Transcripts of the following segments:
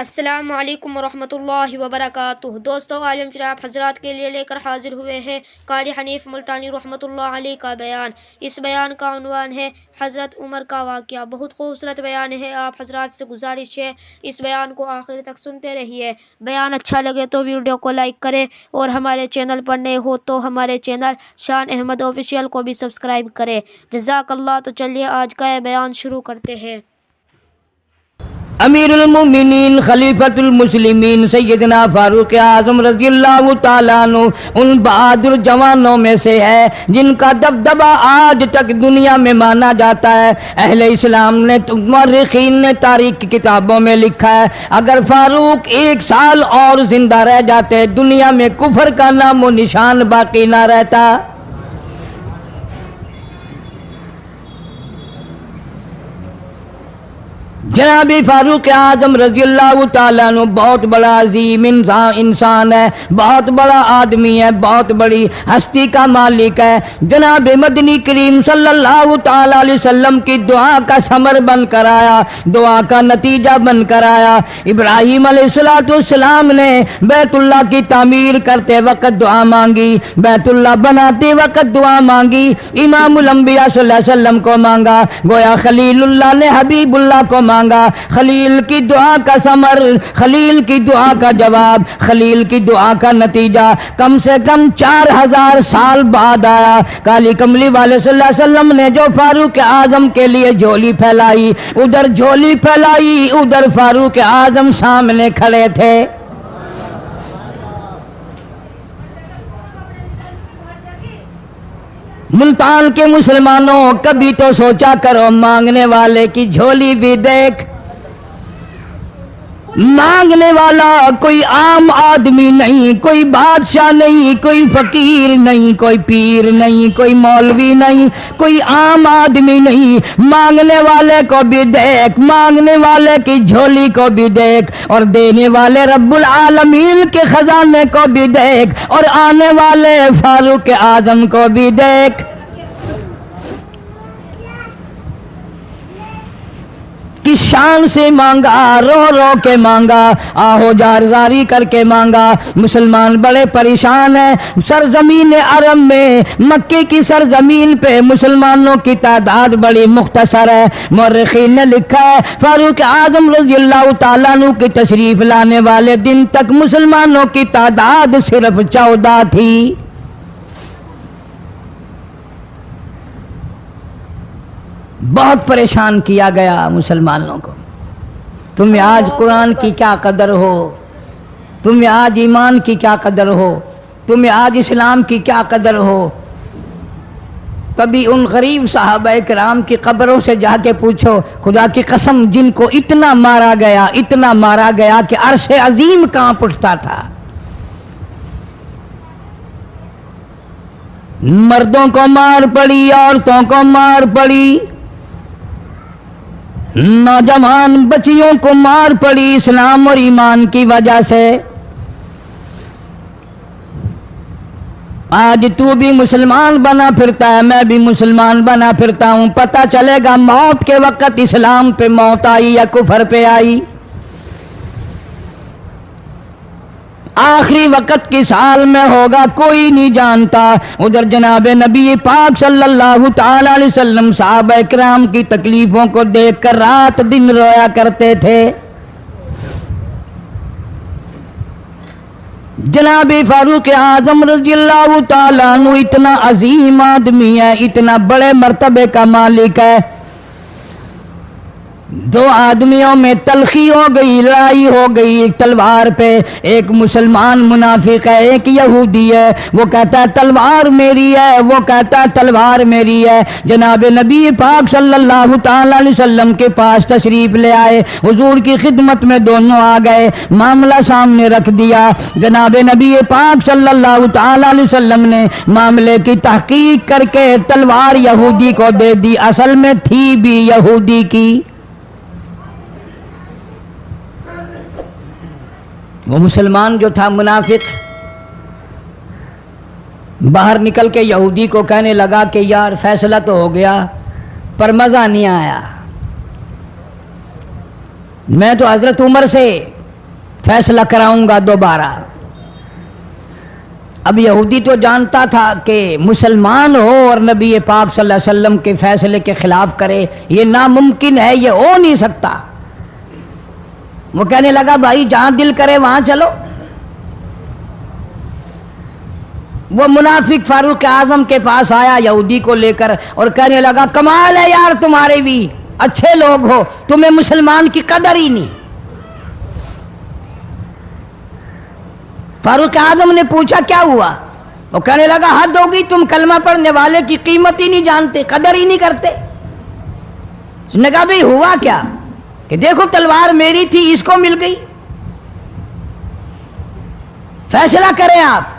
السلام علیکم ورحمۃ اللہ وبرکاتہ۔ دوستو، عالم پھر آپ حضرات کے لیے لے کر حاضر ہوئے ہیں قاری حنیف ملتانی رحمۃ اللہ علیہ کا بیان۔ اس بیان کا عنوان ہے حضرت عمر کا واقعہ۔ بہت خوبصورت بیان ہے، آپ حضرات سے گزارش ہے اس بیان کو آخر تک سنتے رہیے۔ بیان اچھا لگے تو ویڈیو کو لائک کریں، اور ہمارے چینل پر نئے ہو تو ہمارے چینل شان احمد آفیشیل کو بھی سبسکرائب کریں، جزاک اللہ۔ تو چلیے آج کا یہ بیان شروع کرتے ہیں۔ امیر المومنین خلیفۃ المسلمین سیدنا فاروق اعظم رضی اللہ تعالیٰ عنہ ان بہادر جوانوں میں سے ہے جن کا دبدبہ آج تک دنیا میں مانا جاتا ہے۔ اہل اسلام نے، مورخین نے تاریخ کی کتابوں میں لکھا ہے، اگر فاروق 1 سال اور زندہ رہ جاتے دنیا میں کفر کا نام و نشان باقی نہ رہتا۔ جناب فاروق اعظم رضی اللہ تعالیٰ عنہ بہت بڑا عظیم انسان ہے، بہت بڑا آدمی ہے، بہت بڑی ہستی کا مالک ہے۔ جناب مدنی کریم صلی اللہ تعالیٰ علیہ وسلم کی دعا کا ثمر بن کر آیا، دعا کا نتیجہ بن کر آیا۔ ابراہیم علیہ السلام نے بیت اللہ کی تعمیر کرتے وقت دعا مانگی، بیت اللہ بناتے وقت دعا مانگی، امام الانبیاء صلی اللہ علیہ وسلم کو مانگا، گویا خلیل اللہ نے حبیب اللہ کو مانگا۔ خلیل کی دعا کا ثمر، خلیل کی دعا کا جواب، خلیل کی دعا کا نتیجہ کم سے کم 4000 سال بعد آیا۔ کالی کملی والے صلی اللہ علیہ وسلم نے جو فاروق اعظم کے لیے جھولی پھیلائی، ادھر جھولی پھیلائی، ادھر فاروق اعظم سامنے کھڑے تھے۔ ملتان کے مسلمانوں، کبھی تو سوچا کرو مانگنے والے کی جھولی بھی دیکھ۔ مانگنے والا کوئی عام آدمی نہیں، کوئی بادشاہ نہیں، کوئی فقیر نہیں، کوئی پیر نہیں، کوئی مولوی نہیں، کوئی عام آدمی نہیں۔ مانگنے والے کو بھی دیکھ، مانگنے والے کی جھولی کو بھی دیکھ، اور دینے والے رب العالمین کے خزانے کو بھی دیکھ، اور آنے والے فاروق اعظم کو بھی دیکھ۔ کس شان سے مانگا، رو رو کے مانگا، آہو جار زاری کر کے مانگا۔ مسلمان بڑے پریشان ہیں۔ سرزمین عرب میں، مکے کی سرزمین پہ مسلمانوں کی تعداد بڑی مختصر ہے۔ مورخین نے لکھا ہے فاروق اعظم رضی اللہ تعالیٰ عنہ کی تشریف لانے والے دن تک مسلمانوں کی تعداد صرف 14 تھی۔ بہت پریشان کیا گیا مسلمانوں کو۔ تمہیں آج قرآن کی کیا قدر ہو، تمہیں آج ایمان کی کیا قدر ہو، تمہیں آج اسلام کی کیا قدر ہو۔ کبھی ان غریب صحابہ کرام کی قبروں سے جا کے پوچھو، خدا کی قسم جن کو اتنا مارا گیا، اتنا مارا گیا کہ عرش عظیم کانپ اٹھتا تھا۔ مردوں کو مار پڑی، عورتوں کو مار پڑی، نوجوان بچیوں کو مار پڑی اسلام اور ایمان کی وجہ سے۔ آج تو بھی مسلمان بنا پھرتا ہے، میں بھی مسلمان بنا پھرتا ہوں، پتہ چلے گا موت کے وقت اسلام پہ موت آئی یا کفر پہ آئی۔ آخری وقت کس حال میں ہوگا کوئی نہیں جانتا۔ ادھر جناب نبی پاک صلی اللہ تعالی علیہ وسلم صحابہ کرام کی تکلیفوں کو دیکھ کر رات دن رویا کرتے تھے۔ جناب فاروق اعظم رضی اللہ تعالیٰ عنہ اتنا عظیم آدمی ہے، اتنا بڑے مرتبے کا مالک ہے۔ دو آدمیوں میں تلخی ہو گئی، لڑائی ہو گئی ایک تلوار پہ۔ ایک مسلمان منافق ہے، ایک یہودی ہے، وہ کہتا ہے تلوار میری ہے، وہ کہتا ہے تلوار میری ہے۔ جناب نبی پاک صلی اللہ تعالی علیہ وسلم کے پاس تشریف لے آئے، حضور کی خدمت میں دونوں آ گئے، معاملہ سامنے رکھ دیا۔ جناب نبی پاک صلی اللہ تعالی علیہ وسلم نے معاملے کی تحقیق کر کے تلوار یہودی کو دے دی، اصل میں تھی بھی یہودی کی۔ وہ مسلمان جو تھا منافق باہر نکل کے یہودی کو کہنے لگا کہ یار فیصلہ تو ہو گیا پر مزہ نہیں آیا، میں تو حضرت عمر سے फैसला कराऊंगा दोबारा। अब यहूदी तो जानता था कि मुसलमान हो और नबी पाक सल्लल्लाहु अलैहि वसल्लम के फैसले के खिलाफ करे, ये नामुमकिन है, ये हो नहीं सकता। वो कहने लगा भाई जहां दिल करे वहां चलो। वो मुनाफिक फारूक आजम के पास आया यहूदी को लेकर और कहने लगा कमाल है यार, तुम्हारे भी अच्छे लोग हो, तुम्हें मुसलमान की कदर ही नहीं। फारूक आजम ने पूछा क्या हुआ? वो कहने लगा हद होगी, तुम कलमा पढ़ने वाले की कीमत ही नहीं जानते, कदर ही नहीं करते। उसने कहा भाई हुआ क्या? कि देखो तलवार मेरी थी, इसको मिल गई, फैसला करें आप।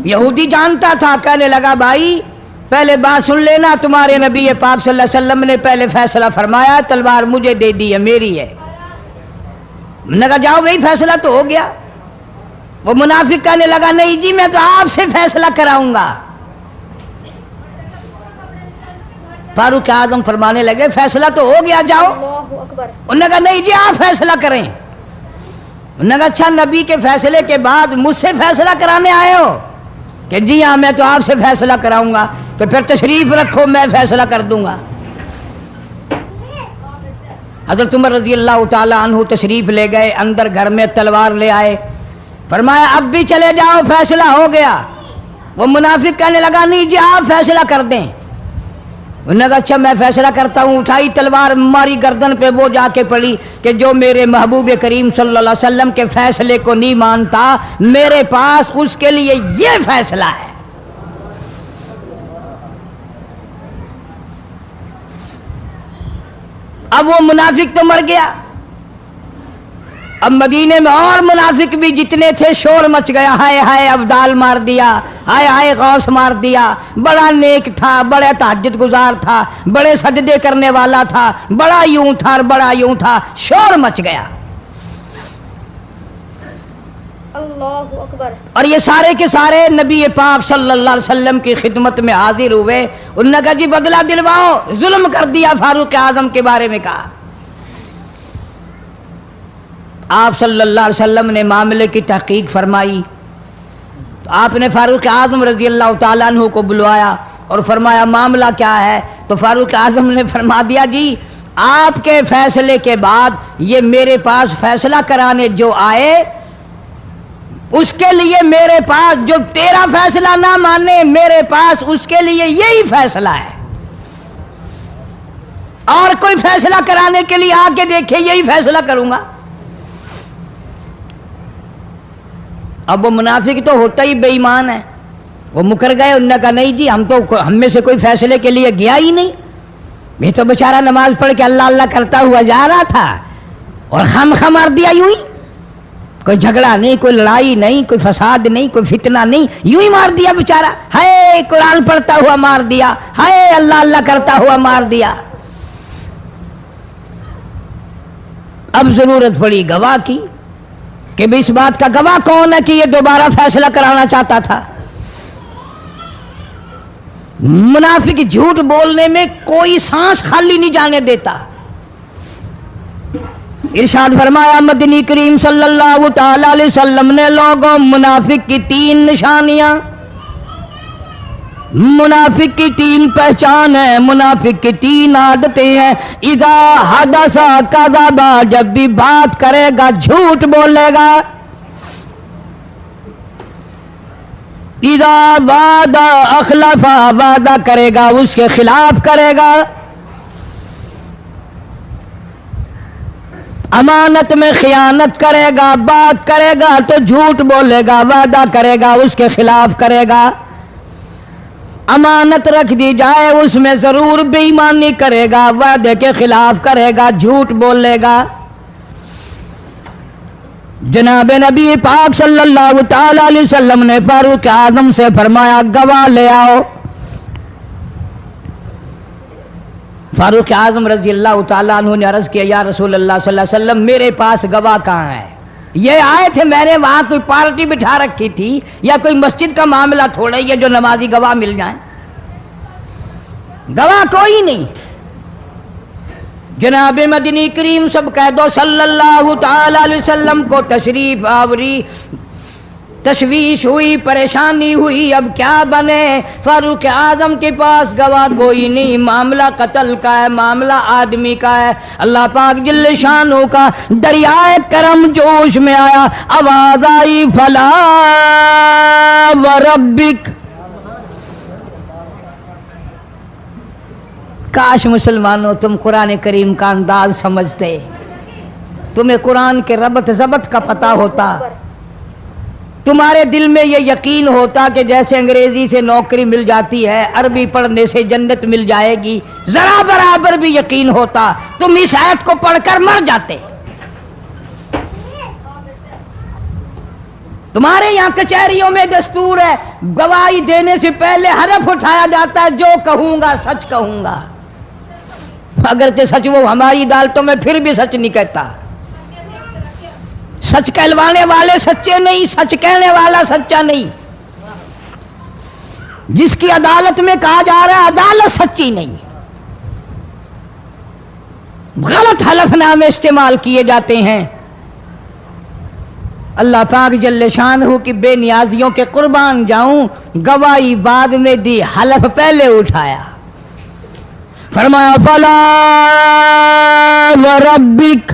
यहूदी जानता था, कहने लगा भाई पहले बात सुन लेना, तुम्हारे नबी पाक सल्लल्लाहु अलैहि वसल्लम ने पहले फैसला फरमाया, तलवार मुझे दे दी है, मेरी है। मैंने कहा जाओ भाई फैसला तो हो गया। वो मुनाफिक कहने लगा नहीं जी मैं तो आपसे फैसला कराऊंगा। फारूक आजम फरमाने लगे फैसला तो हो गया, जाओ। उन्होंने कहा नहीं जी आप फैसला करें। उन्होंने कहा अच्छा नबी के फैसले के बाद मुझसे फैसला कराने आए हो? कि जी हाँ मैं तो आपसे फैसला कराऊंगा। तो फिर तशरीफ रखो, मैं फैसला कर दूंगा। हज़रत उमर रज़ी अल्लाह ताला अन्हु तशरीफ ले गए, अंदर घर में तलवार ले आए, फरमाया अब भी चले जाओ, फैसला हो गया। वो मुनाफिक कहने लगा नहीं जी आप फैसला कर दें। उन्होंने कहा अच्छा मैं फैसला करता हूं। उठाई तलवार, मारी गर्दन पे, वो जाके पड़ी कि जो मेरे महबूब करीम सल्लल्लाहु अलैहि वसल्लम के फैसले को नहीं मानता, मेरे पास उसके लिए ये फैसला है। अब वो मुनाफिक तो मर गया। अब मदीने में और मुनाफिक भी जितने थे शोर मच गया, हाय हाय अब्दाल मार दिया, हाय हाय गौस मार दिया, बड़ा नेक था, बड़ा तहज्जुद गुजार था, बड़े सजदे करने वाला था, बड़ा यूं था और बड़ा यूं था, शोर मच गया। अल्लाहु अकबर। और ये सारे के सारे नबी पाक सल्लल्लाहु अलैहि वसल्लम की खिदमत में हाजिर हुए। उन्होंने कहा जी बदला दिलवाओ, जुल्म कर दिया फारूक आजम के बारे में कहा। आप सल्लल्लाहु अलैहि वसल्लम ने मामले की तहकीक फरमाई तो आपने फारूक आजम रजी अल्लाह ताला अन्हु को बुलवाया और फरमाया मामला क्या है? तो फारूक आजम ने फरमा दिया जी आपके फैसले के बाद ये मेरे पास फैसला कराने जो आए उसके लिए मेरे पास, जो तेरा फैसला ना माने मेरे पास उसके लिए यही फैसला है, और कोई फैसला कराने के लिए आके देखे यही फैसला करूंगा। अब वो मुनाफिक तो होता ही बेईमान है, वो मुकर गए। उन्होंने कहा नहीं जी हम में से कोई फैसले के लिए गया ही नहीं, मैं तो बेचारा नमाज पढ़ के अल्लाह अल्लाह करता हुआ जा रहा था और खम मार दिया यूं ही, कोई झगड़ा नहीं, कोई लड़ाई नहीं, कोई फसाद नहीं, कोई फितना नहीं, यूं ही मार दिया बेचारा। हाय कुरान पढ़ता हुआ मार दिया, हाय अल्लाह अल्लाह करता हुआ मार दिया। अब जरूरत पड़ी गवाह की कि भी इस बात का गवाह कौन है कि ये दोबारा फैसला कराना चाहता था। मुनाफिक झूठ बोलने में कोई सांस खाली नहीं जाने देता। इरशाद फरमाया मदनी करीम सल्लल्लाहु ताला अलैहि वसल्लम ने लोगों मुनाफिक की 3 निशानियां, मुनाफिक की 3 पहचान है, मुनाफिक की 3 आदतें हैं। इज़ा हदसा कज़बा, जब भी बात करेगा झूठ बोलेगा। इज़ा वादा अखलफा, वादा करेगा उसके खिलाफ करेगा। अमानत में खियानत करेगा, बात करेगा तो झूठ बोलेगा, वादा करेगा उसके खिलाफ करेगा। अमानत रख दी जाए उसमें जरूर बेईमानी करेगा, वादे के खिलाफ करेगा, झूठ बोलेगा। जनाब नबी पाक सल्लल्लाहु ताला अलैहि वसल्लम ने फारूक आजम से फरमाया गवाह ले आओ। फारूक आजम रजी अल्लाह ताला अन्हु ने अर्ज किया या रसूल अल्लाह सल्लल्लाहु अलैहि वसल्लम मेरे पास गवाह कहाँ है? ये आए थे, मैंने वहां कोई पार्टी बिठा रखी थी या कोई मस्जिद का मामला थोड़ा ही है जो नमाजी गवाह मिल जाए। गवाह कोई नहीं। جناب مدنی کریم سب کہہ دو صلی اللہ تعالی علیہ وسلم کو تشریف آوری، تشویش ہوئی، پریشانی ہوئی، اب کیا بنے؟ فاروق اعظم کے پاس گواہ کوئی نہیں، معاملہ قتل کا ہے، معاملہ آدمی کا ہے۔ اللہ پاک جل شانہ کا دریائے کرم جوش میں آیا، آواز آئی فلا وربک۔ کاش مسلمانوں تم قرآن کریم کا انداز سمجھتے، تمہیں قرآن کے ربط ضبط کا پتہ ہوتا، تمہارے دل میں یہ یقین ہوتا کہ جیسے انگریزی سے نوکری مل جاتی ہے، عربی پڑھنے سے جنت مل جائے گی، ذرا برابر بھی یقین ہوتا تم اس آیت کو پڑھ کر مر جاتے۔ تمہارے یہاں کچہریوں میں دستور ہے، گواہی دینے سے پہلے حرف اٹھایا جاتا ہے، جو کہوں گا سچ کہوں گا، اگرچہ سچ وہ ہماری عدالتوں میں پھر بھی سچ نہیں کہتا۔ سچ کہلوانے والے سچے نہیں، سچ کہنے والا سچا نہیں۔ جس کی عدالت میں کہا جا رہا ہے عدالت سچی نہیں، غلط حلف نامے استعمال کیے جاتے ہیں۔ اللہ پاک جل شانہ کی بے نیازیوں کے قربان جاؤں، گواہی بعد میں دی، حلف پہلے اٹھایا۔ فرمایا فلا وربک،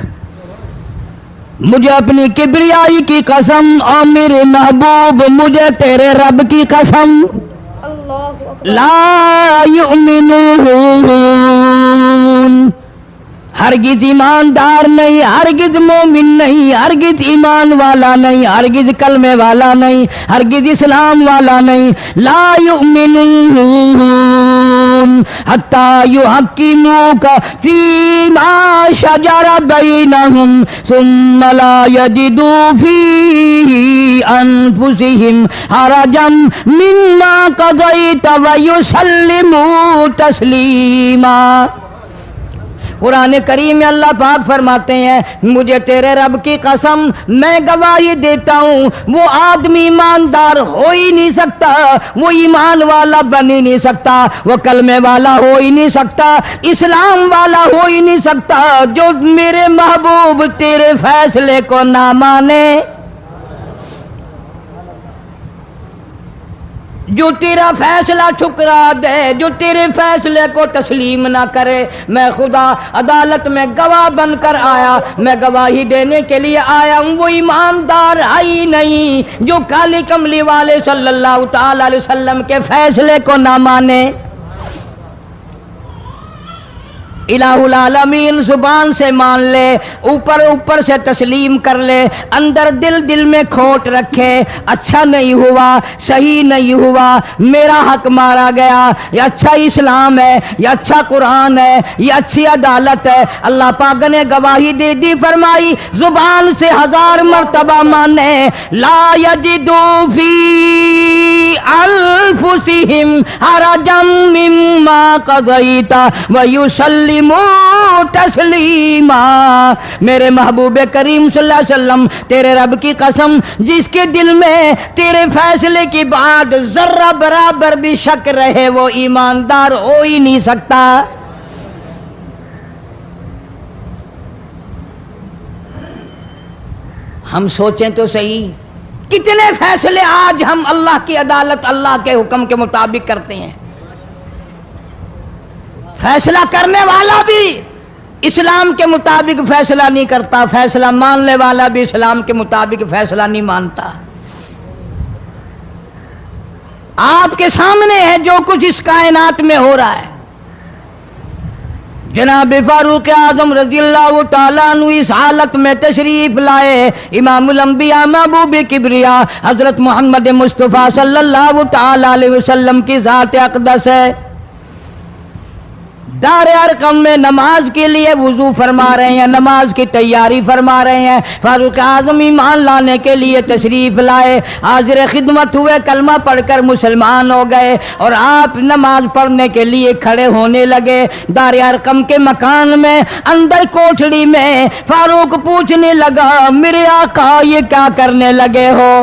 مجھے اپنی کبریائی کی قسم اور میرے محبوب مجھے تیرے رب کی قسم، لا یؤمنون، ہرگز ایماندار نہیں، ہرگز مومن نہیں، ہرگز ایمان والا نہیں، ہرگز کلمے والا نہیں، ہرگز اسلام والا نہیں، لا یؤمنون حتی یحکموک فیما شجر بینہم ثم لا یجدوا فی انفسہم حرجا مما قضیت ویسلموا تسلیما۔ قرآن کریم میں اللہ پاک فرماتے ہیں مجھے تیرے رب کی قسم، میں گواہی دیتا ہوں وہ آدمی ایماندار ہو ہی نہیں سکتا، وہ ایمان والا بن ہی نہیں سکتا، وہ کلمے والا ہو ہی نہیں سکتا، اسلام والا ہو ہی نہیں سکتا جو میرے محبوب تیرے فیصلے کو نہ مانے، جو تیرا فیصلہ ٹھکرا دے، جو تیرے فیصلے کو تسلیم نہ کرے۔ میں خدا عدالت میں گواہ بن کر آیا، میں گواہی دینے کے لیے آیا ہوں، وہ ایماندار ہے ہی نہیں جو کالی کملی والے صلی اللہ تعالی علیہ وسلم کے فیصلے کو نہ مانے۔ الہ العالمین زبان سے مان لے، اوپر اوپر سے تسلیم کر لے، اندر دل میں کھوٹ رکھے، اچھا نہیں ہوا، صحیح نہیں ہوا، میرا حق مارا گیا، یہ اچھا اسلام ہے، یہ اچھا قرآن ہے، یہ اچھی عدالت ہے۔ اللہ پاک نے گواہی دے دی، فرمائی زبان سے 1000 مرتبہ مانے، لا یجدو فی انفسہم حرجا مما قضیت ویسلموا تسلیما۔ میرے محبوب کریم صلی اللہ علیہ وسلم تیرے رب کی قسم، جس کے دل میں تیرے فیصلے کی بات ذرہ برابر بھی شک رہے وہ ایماندار ہو ہی نہیں سکتا۔ ہم سوچیں تو صحیح، کتنے فیصلے آج ہم اللہ کی عدالت، اللہ کے حکم کے مطابق کرتے ہیں۔ فیصلہ کرنے والا بھی اسلام کے مطابق فیصلہ نہیں کرتا، فیصلہ ماننے والا بھی اسلام کے مطابق فیصلہ نہیں مانتا۔ آپ کے سامنے ہے جو کچھ اس کائنات میں ہو رہا ہے۔ جناب فاروق اعظم رضی اللہ تعالیٰ عنہ اس حالت میں تشریف لائے، امام الانبیاء محبوب کبریا حضرت محمد مصطفیٰ صلی اللہ تعالیٰ علیہ وسلم کی ذات اقدس ہے۔ دار ارقم میں نماز کے لیے وضو فرما رہے ہیں، نماز کی تیاری فرما رہے ہیں۔ فاروق اعظم ایمان لانے کے لیے تشریف لائے، حاضر خدمت ہوئے، کلمہ پڑھ کر مسلمان ہو گئے، اور آپ نماز پڑھنے کے لیے کھڑے ہونے لگے۔ دار ارقم کے مکان میں اندر کوٹھڑی میں فاروق پوچھنے لگا میرے آقا یہ کیا کرنے لگے ہو؟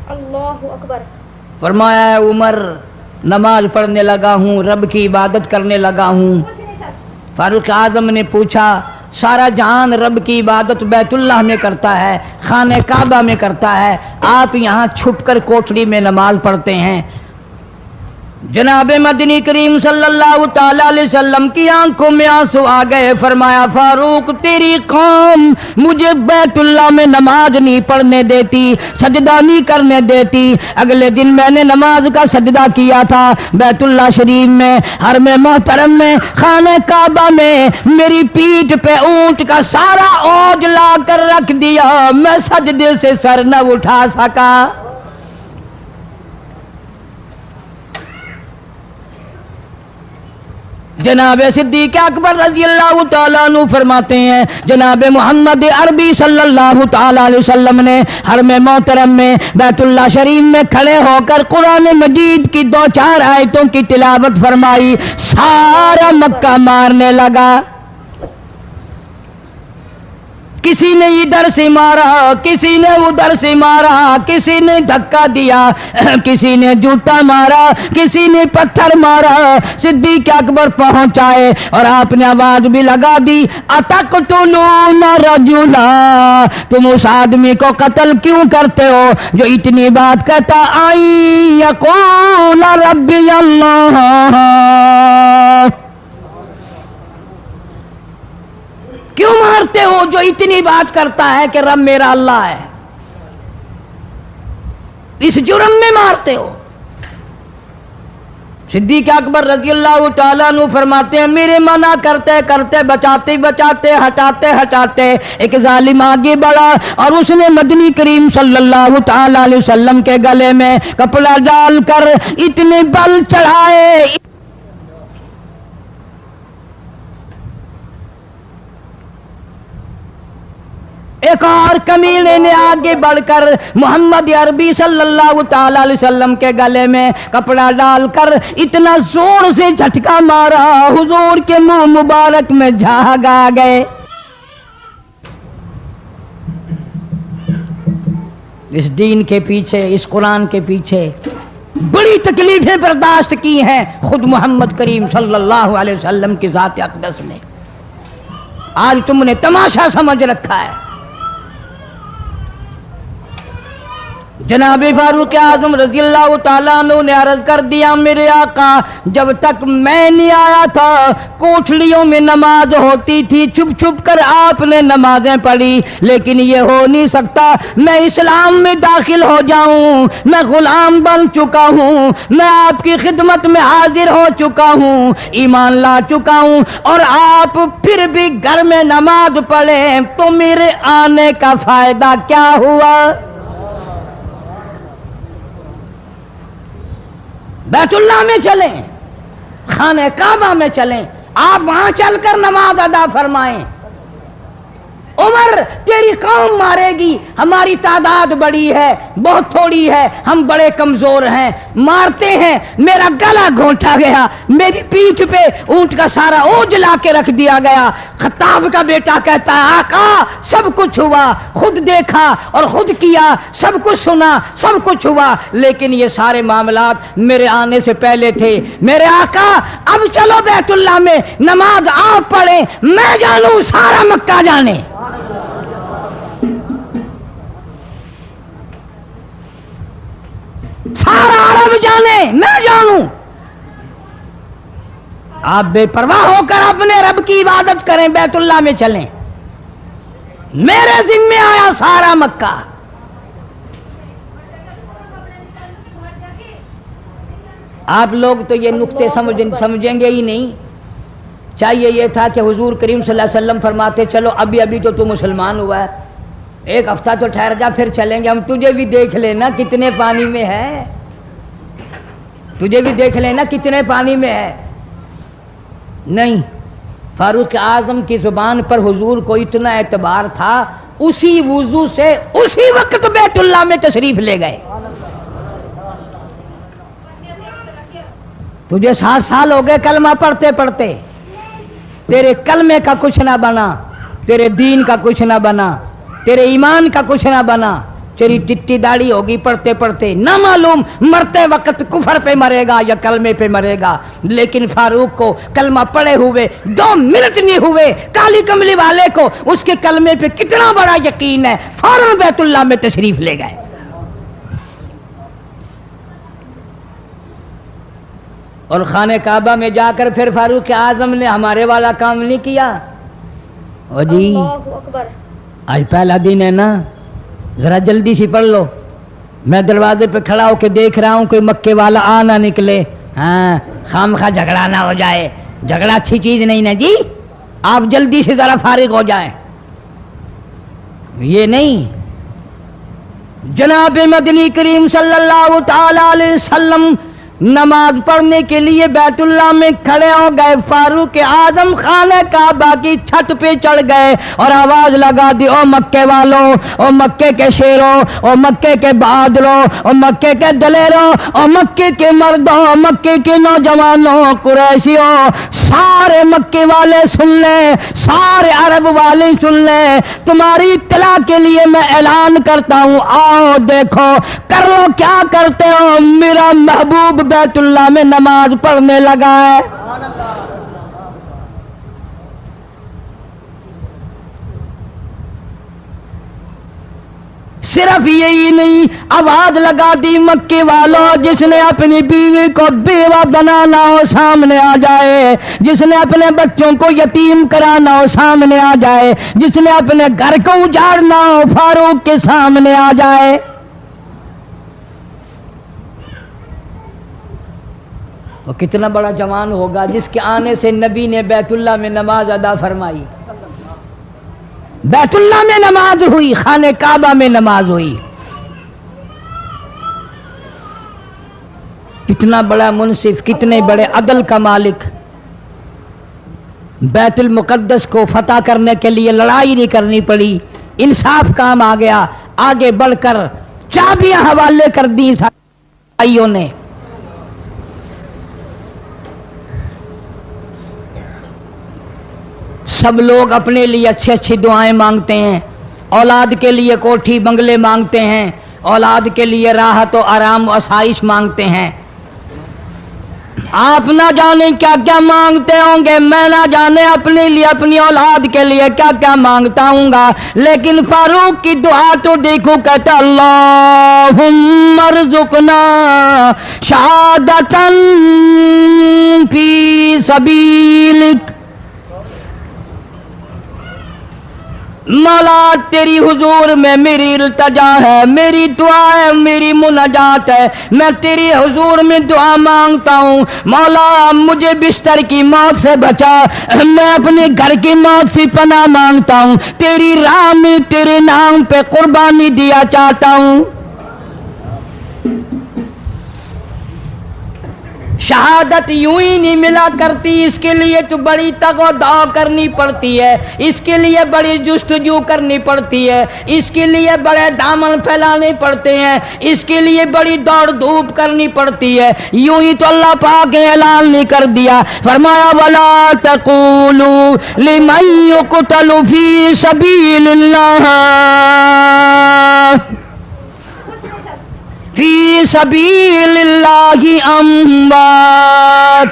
اللہ اکبر۔ فرمایا عمر نماز پڑھنے لگا ہوں، رب کی عبادت کرنے لگا ہوں۔ फारूक आजम ने पूछा, सारा जहान रब की इबादत बैतुल्लाह में करता है, खाने काबा में करता है, आप यहाँ छुपकर कोठरी में नमाज पढ़ते हैं। जनाब मदनी करीम सल्लल्लाहु ताला अलैहि वसल्लम की आंखों में आंसू आ गए। फरमाया, फारूक तेरी कौम मुझे बैतुल्लाह में नमाज नहीं पढ़ने देती, सजदा नहीं करने देती। अगले दिन मैंने नमाज का सजदा किया था बैतुल्लाह शरीफ में, हरम मोहतरम में, खाने काबा में। मेरी पीठ पे ऊंट का सारा ओज ला कर रख दिया, मैं सजदे से सर न उठा सका। जनाब सिद्दीक अकबर रजी अल्लाह तआला अन्हु फरमाते हैं, जनाब मोहम्मद अरबी सल्लल्लाहु तआला अलैहि वसल्लम ने हरम मोहतरम में बैतुल्लाह शरीफ में खड़े होकर कुरान मजीद की 2-4 आयतों की तिलावत फरमाई। सारा मक्का मारने लगा। किसी ने इधर से मारा, किसी ने उधर से मारा, किसी ने धक्का दिया, किसी ने जूता मारा, किसी ने पत्थर मारा। सिद्दीक अकबर पहुंचाए और आपने आवाज भी लगा दी, अतक़्तुलून रजुला, तुम उस आदमी को कत्ल क्यों करते हो जो इतनी बात कहता, आई यक़ूल रब्बी अल्लाह, क्यों मारते हो जो इतनी बात करता है कि रब मेरा अल्लाह है? इस जुर्म में मारते हो। सिद्दीक अकबर रज़ी अल्लाह तआला अन्हु फरमाते हैं, मेरे मना करते करते, बचाते बचाते, हटाते हटाते एक जालिम आगे बढ़ा और उसने मदनी करीम सल्लल्लाहु तआला अलैहि वसल्लम के गले में कपड़ा डालकर इतने बल चढ़ाए। एक और कमीने ने आगे बढ़कर मोहम्मद अरबी सल्लल्लाहु ताला अलैहि वसल्लम के गले में कपड़ा डालकर इतना जोर से झटका मारा, हुजूर के मुंह मुबारक में झाग आ गए। इस दीन के पीछे, इस कुरान के पीछे बड़ी तकलीफें बर्दाश्त की हैं खुद मोहम्मद करीम सल्लल्लाहु अलैहि वसल्लम की ज़ात अक़दस ने। आज तुमने तमाशा समझ रखा है। जनाब फारूक आजम रज़ी अल्लाह तआला अन्हु ने अर्ज कर दिया, मेरे आका जब तक मैं नहीं आया था कोठलियों में नमाज होती थी, छुप छुप कर आपने नमाजें पढ़ी, लेकिन ये हो नहीं सकता। मैं इस्लाम में दाखिल हो जाऊं, मैं गुलाम बन चुका हूं, मैं आपकी खिदमत में हाजिर हो चुका हूं, ईमान ला चुका हूं, और आप फिर भी घर में नमाज पढ़े तो मेरे आने का फायदा क्या हुआ? बैतुल्लाह में चलें, खाने काबा में चलें, आप वहां चलकर नमाज अदा फरमाएं। उमर तेरी कौम मारेगी, हमारी तादाद बड़ी है, बहुत थोड़ी है, हम बड़े कमजोर हैं, मारते हैं, मेरा गला घोंटा गया, मेरी पीठ पे ऊंट का सारा ओझ ला के रख दिया गया। खत्ताब का बेटा कहता है, आका सब कुछ हुआ, खुद देखा और खुद किया, सब कुछ सुना, सब कुछ हुआ, लेकिन ये सारे मामलात मेरे आने से पहले थे। मेरे आका अब चलो बैतुल्लाह में नमाज आप पढ़े, मैं जानू सारा मक्का जाने। सारा अरब जाने, मैं जानूं। आप बेपरवाह होकर अपने रब की इबादत करें, बैतुल्लाह में चलें, मेरे जिम्मे आया सारा मक्का। आप लोग तो ये नुक्ते समझेंगे ही नहीं। चाहिए ये था कि हुजूर करीम सल्लल्लाहु अलैहि वसल्लम फरमाते, चलो अभी अभी तो तू मुसलमान हुआ है, एक हफ्ता तो ठहर जा, फिर चलेंगे, हम तुझे भी देख लेना कितने पानी में है, तुझे भी देख लेना कितने पानी में है। नहीं, फारूक आजम की जुबान पर हुजूर को इतना एतबार था, उसी वुजू से उसी वक्त बैतुल्लाह में तशरीफ ले गए। तुझे 7 साल हो गए कलमा पढ़ते पढ़ते, तेरे कलमे का कुछ ना बना, तेरे दीन का कुछ ना बना, तेरे ईमान का कुछ ना बना, तेरी टिट्टी दाढ़ी होगी पढ़ते पढ़ते, ना मालूम मरते वक्त कुफर पे मरेगा या कलमे पे मरेगा। लेकिन फारूक को कलमा पढ़े हुए 2 मिनट नहीं हुए, काली कमली वाले को उसके कलमे पे कितना बड़ा यकीन है, फौरन बैतुल्लाह में तशरीफ ले गए। और खाने काबा में जाकर फिर फारूक आजम ने हमारे वाला काम नहीं किया। ओ जी अल्लाहु अकबर। आज पहला दिन है ना, जरा जल्दी से पढ़ लो। मैं दरवाजे पे खड़ा होकर देख रहा हूं कोई मक्के वाला आ ना निकले, हाँ खामखा झगड़ा ना हो जाए, झगड़ा अच्छी चीज नहीं ना जी, आप जल्दी से जरा फारिग हो जाए। ये नहीं, जनाब मदनी करीम सल्लल्लाहु ताला अलैहि वसल्लम नमाज पढ़ने के लिए बैतुल्लाह में खड़े हो गए। फारूक आजम खाने काबा की छत पे चढ़ गए और आवाज लगा दी, ओ मक्के वालों, ओ मक्के के शेरों, ओ मक्के के बहादुरों, ओ मक्के के दलेरों, ओ मक्के के मर्दों, ओ मक्के के नौजवानों, कुरैशियों, सारे मक्के वाले सुन ले, सारे अरब वाले सुन ले, तुम्हारी इत्तला के लिए मैं ऐलान करता हूं, आओ देखो कर लो क्या करते हो। मेरा महबूब बैतुल्लाह में नमाज पढ़ने लगा है। सिर्फ यही नहीं, आवाज लगा दी, मक्के वालों, जिसने अपनी बीवी को बेवा बनाना हो सामने आ जाए, जिसने अपने बच्चों को यतीम कराना हो सामने आ जाए, जिसने अपने घर को उजाड़ना हो फारूक के सामने आ जाए। तो कितना बड़ा जवान होगा जिसके आने से नबी ने बैतुल्लाह में नमाज अदा फरमाई। बैतुल्लाह में नमाज हुई, खाने काबा में नमाज हुई। कितना बड़ा मुनसिफ, कितने बड़े अदल का मालिक। बैतुल मुकद्दस को फतह करने के लिए लड़ाई नहीं करनी पड़ी, इंसाफ काम आ गया। आगे बढ़कर चाबियां हवाले कर दी भाइयों ने। सब लोग अपने लिए अच्छी अच्छी दुआएं मांगते हैं, औलाद के लिए कोठी बंगले मांगते हैं, औलाद के लिए राहत और आराम और आसाइश मांगते हैं। आप ना जाने क्या क्या मांगते होंगे, मैं ना जाने अपने लिए अपनी औलाद के लिए क्या क्या मांगता हूँगा, लेकिन फारूक की दुआ तो देखो, कहता अल्लाहुम्मा अर्ज़ुक़ना शहादतन फी सबीलिक। मौला तेरी हुजूर में मेरी इल्तिजा है, मेरी दुआ है, मेरी मुनाजात है, मैं तेरी हुजूर में दुआ मांगता हूँ। मौला मुझे बिस्तर की मौत से बचा, मैं अपने घर की मौत से पनाह मांगता हूँ, तेरी राह में तेरे नाम पे कुर्बानी दिया चाहता हूँ। शहादत यूं ही नहीं मिला करती, इसके लिए तो बड़ी तगोदाव करनी पड़ती है, इसके लिए बड़ी जुस्तजू करनी पड़ती है, इसके लिए बड़े दामन फैलाने पड़ते हैं, इसके लिए बड़ी दौड़ धूप करनी पड़ती है। यूं ही तो अल्लाह पाक ने ऐलान नहीं कर दिया, फरमाया वला तक़ूलू लिमन युक़तलु फी सबीलिल्लाह फी सबीलिल्लाहि अम्वात।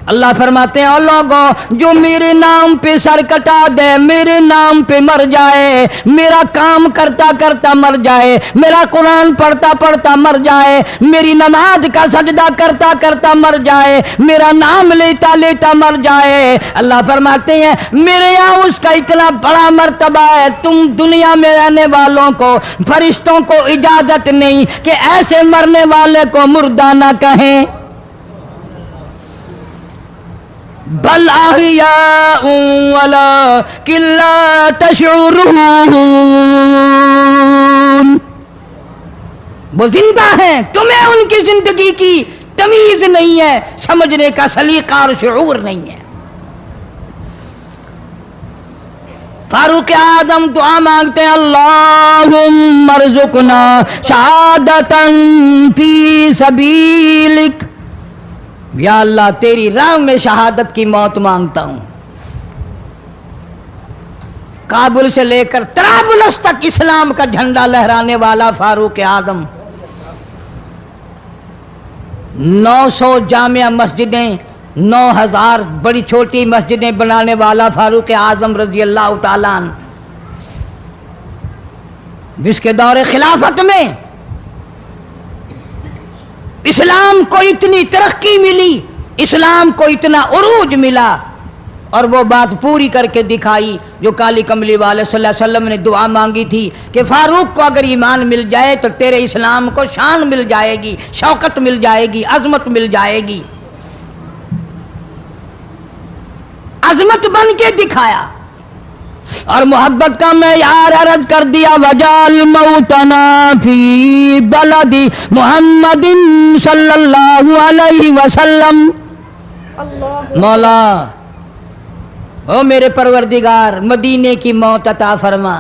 अल्लाह फरमाते हैं, और लोगों जो मेरे नाम पे सर कटा दे, मेरे नाम पे मर जाए, मेरा काम करता करता मर जाए, मेरा कुरान पढ़ता पढ़ता मर जाए, मेरी नमाज का सजदा करता करता मर जाए, मेरा नाम लेता लेता मर जाए, अल्लाह फरमाते हैं मेरे यहाँ उसका इतना बड़ा मर्तबा है, तुम दुनिया में रहने वालों को, फरिश्तों को इजाजत नहीं कि ऐसे मरने वाले को मुर्दा ना कहें। बल अहियाउन वलाकिन ला तशउरून, वो जिंदा हैं, तुम्हें उनकी जिंदगी की तमीज नहीं है, समझने का सलीका और शऊर नहीं है। फारूक आदम दुआ मांगते हैं, अल्लाहुम्मा अर्ज़ुक़ना शहादतन फी सबीलिक, या अल्लाह तेरी राह में शहादत की मौत मांगता हूं। کابل سے لے کر طرابلس تک اسلام کا جھنڈا لہرانے والا فاروق اعظم، 900 جامع مسجدیں، 9000 بڑی چھوٹی مسجدیں بنانے والا فاروق اعظم رضی اللہ تعالیٰ عنہ، جس کے دور خلافت میں اسلام کو اتنی ترقی ملی، اسلام کو اتنا عروج ملا، اور وہ بات پوری کر کے دکھائی جو کالی کملی والے صلی اللہ علیہ وسلم نے دعا مانگی تھی کہ فاروق کو اگر ایمان مل جائے تو تیرے اسلام کو شان مل جائے گی، شوکت مل جائے گی، عظمت مل جائے گی۔ عظمت بن کے دکھایا اور محبت کا معیار عرض کر دیا، وجعل موتنا فی بلد محمد صلی اللہ علیہ وسلم۔ مولا او میرے پروردگار، مدینے کی موت عطا فرما،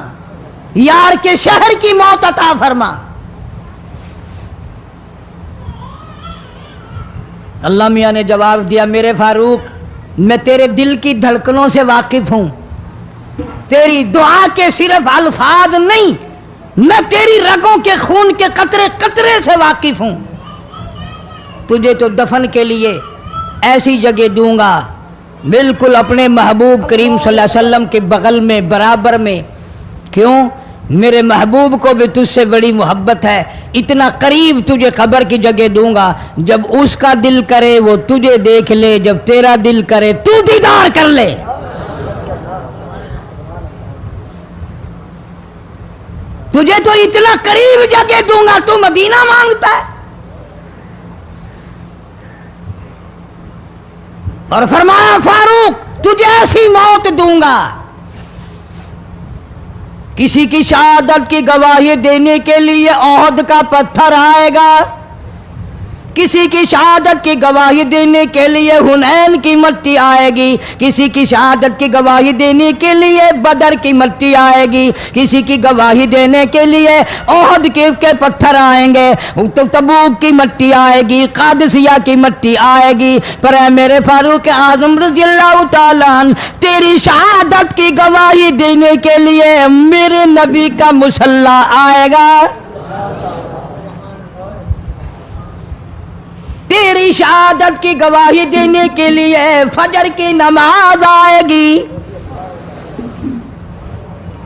یار کے شہر کی موت عطا فرما۔ اللہ میاں نے جواب دیا، میرے فاروق میں تیرے دل کی دھڑکنوں سے واقف ہوں، تیری دعا کے صرف الفاظ نہیں، میں تیری رگوں کے خون کے قطرے قطرے سے واقف ہوں۔ تجھے تو دفن کے لیے ایسی جگہ دوں گا بالکل اپنے محبوب کریم صلی اللہ علیہ وسلم کے بغل میں، برابر میں۔ کیوں؟ میرے محبوب کو بھی تجھ سے بڑی محبت ہے، اتنا قریب تجھے قبر کی جگہ دوں گا، جب اس کا دل کرے وہ تجھے دیکھ لے، جب تیرا دل کرے تو دیدار کر لے۔ تجھے تو اتنا قریب جگہ دوں گا، تو مدینہ مانگتا ہے۔ اور فرمایا فاروق تجھے ایسی موت دوں گا، کسی کی شہادت کی گواہی دینے کے لیے احد کا پتھر آئے گا، کسی کی شہادت کی گواہی دینے کے لیے حنین کی مٹی آئے گی، کسی کی شہادت کی گواہی دینے کے لیے بدر کی مٹی آئے گی، کسی کی گواہی دینے کے لیے احد کے پتھر آئیں گے، تو تبوک کی مٹی آئے گی، قادسیہ کی مٹی آئے گی، پر اے میرے فاروق اعظم رضی اللہ تعالیٰ عنہ، تیری شہادت کی گواہی دینے کے لیے میرے نبی کا مصلی آئے گا، تیری شہادت کی گواہی دینے کے لیے فجر کی نماز آئے گی،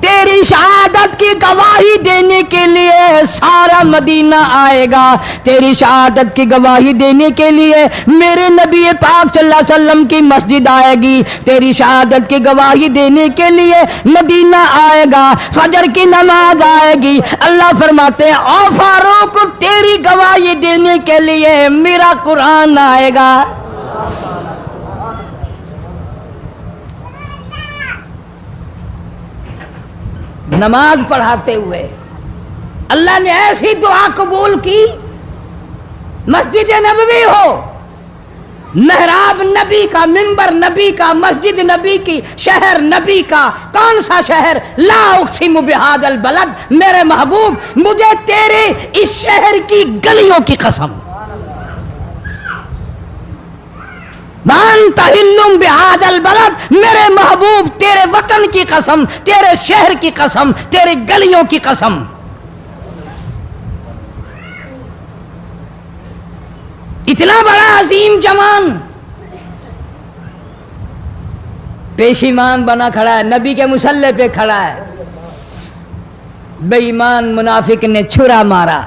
تیری شہادت کی گواہی دینے کے لیے سارا مدینہ آئے گا، تیری شہادت کی گواہی دینے کے لیے میرے نبی پاک صلی اللہ علیہ وسلم کی مسجد آئے گی، تیری شہادت کی گواہی دینے کے لیے مدینہ آئے گا، فجر کی نماز آئے گی۔ اللہ فرماتے ہیں او فاروق تیری گواہی دینے کے لیے میرا قرآن آئے گا۔ نماز پڑھاتے ہوئے اللہ نے ایسی دعا قبول کی، مسجد نبوی ہو، محراب نبی کا، منبر نبی کا، مسجد نبی کی، شہر نبی کا، کون سا شہر؟ لا اقسم بہذا البلد، میرے محبوب مجھے تیرے اس شہر کی گلیوں کی قسم، وانت حل بہذا البلد، میرے محبوب تیرے وطن کی قسم، تیرے شہر کی قسم، تیرے گلیوں کی قسم۔ اتنا بڑا عظیم جوان پیشیمان بنا کھڑا ہے، نبی کے مصلی پہ کھڑا ہے، بے ایمان منافق نے چھرا مارا،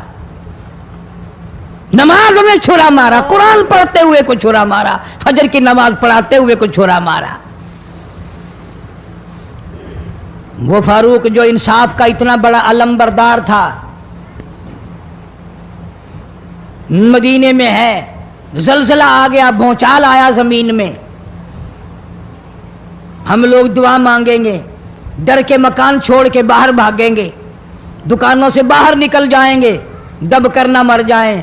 نماز میں چھرا مارا، قرآن پڑھتے ہوئے کو چھرا مارا، فجر کی نماز پڑھاتے ہوئے کو چھرا مارا۔ وہ فاروق جو انصاف کا اتنا بڑا علم بردار تھا، مدینے میں ہے، زلزلہ آ گیا، بھونچال آیا زمین میں، ہم لوگ دعا مانگیں گے، ڈر کے مکان چھوڑ کے باہر بھاگیں گے، دکانوں سے باہر نکل جائیں گے، دب کر نہ مر جائیں۔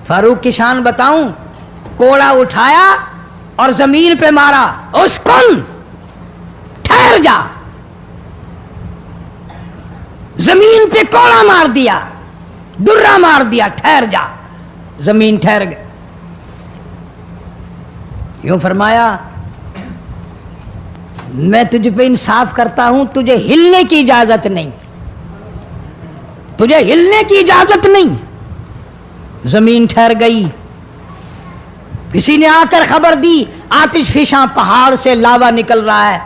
فاروق کی شان بتاؤں، کوڑا اٹھایا اور زمین پہ مارا، اسکن ٹھہر جا، زمین پہ کوڑا مار دیا، درہ مار دیا، ٹھہر جا، زمین ٹھہر گئی۔ یوں فرمایا میں تجھ پہ انصاف کرتا ہوں، تجھے ہلنے کی اجازت نہیں، تجھے ہلنے کی اجازت نہیں۔ زمین ٹھہر گئی، کسی نے آ کر خبر دی آتش فشاں پہاڑ سے لاوا نکل رہا ہے،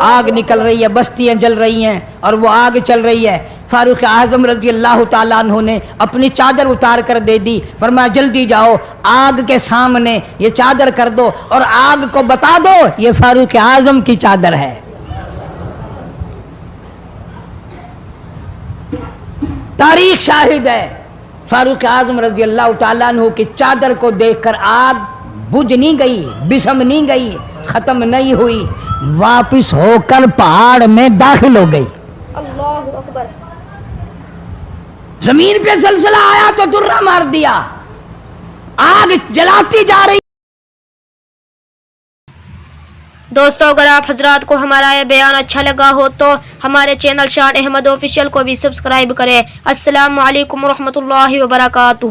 آگ نکل رہی ہے، بستیاں جل رہی ہیں اور وہ آگ چل رہی ہے۔ فاروق اعظم رضی اللہ تعالیٰ عنہ نے اپنی چادر اتار کر دے دی، فرمایا جلدی جاؤ آگ کے سامنے یہ چادر کر دو اور آگ کو بتا دو یہ فاروق اعظم کی چادر ہے۔ تاریخ شاہد ہے، فاروق اعظم رضی اللہ تعالیٰ عنہ کی چادر کو دیکھ کر آگ بجھ نہیں گئی، بسم نہیں گئی، ختم نہیں ہوئی، واپس ہو کر پہاڑ میں داخل ہو گئی۔ اللہ اکبر۔ زمین پہ زلزلہ آیا تو درہ مار دیا، آگ جلاتی جا رہی۔ دوستو اگر آپ حضرات کو ہمارا یہ بیان اچھا لگا ہو تو ہمارے چینل شان احمد آفیشیل کو بھی سبسکرائب کریں۔ السلام علیکم ورحمۃ اللہ وبرکاتہ۔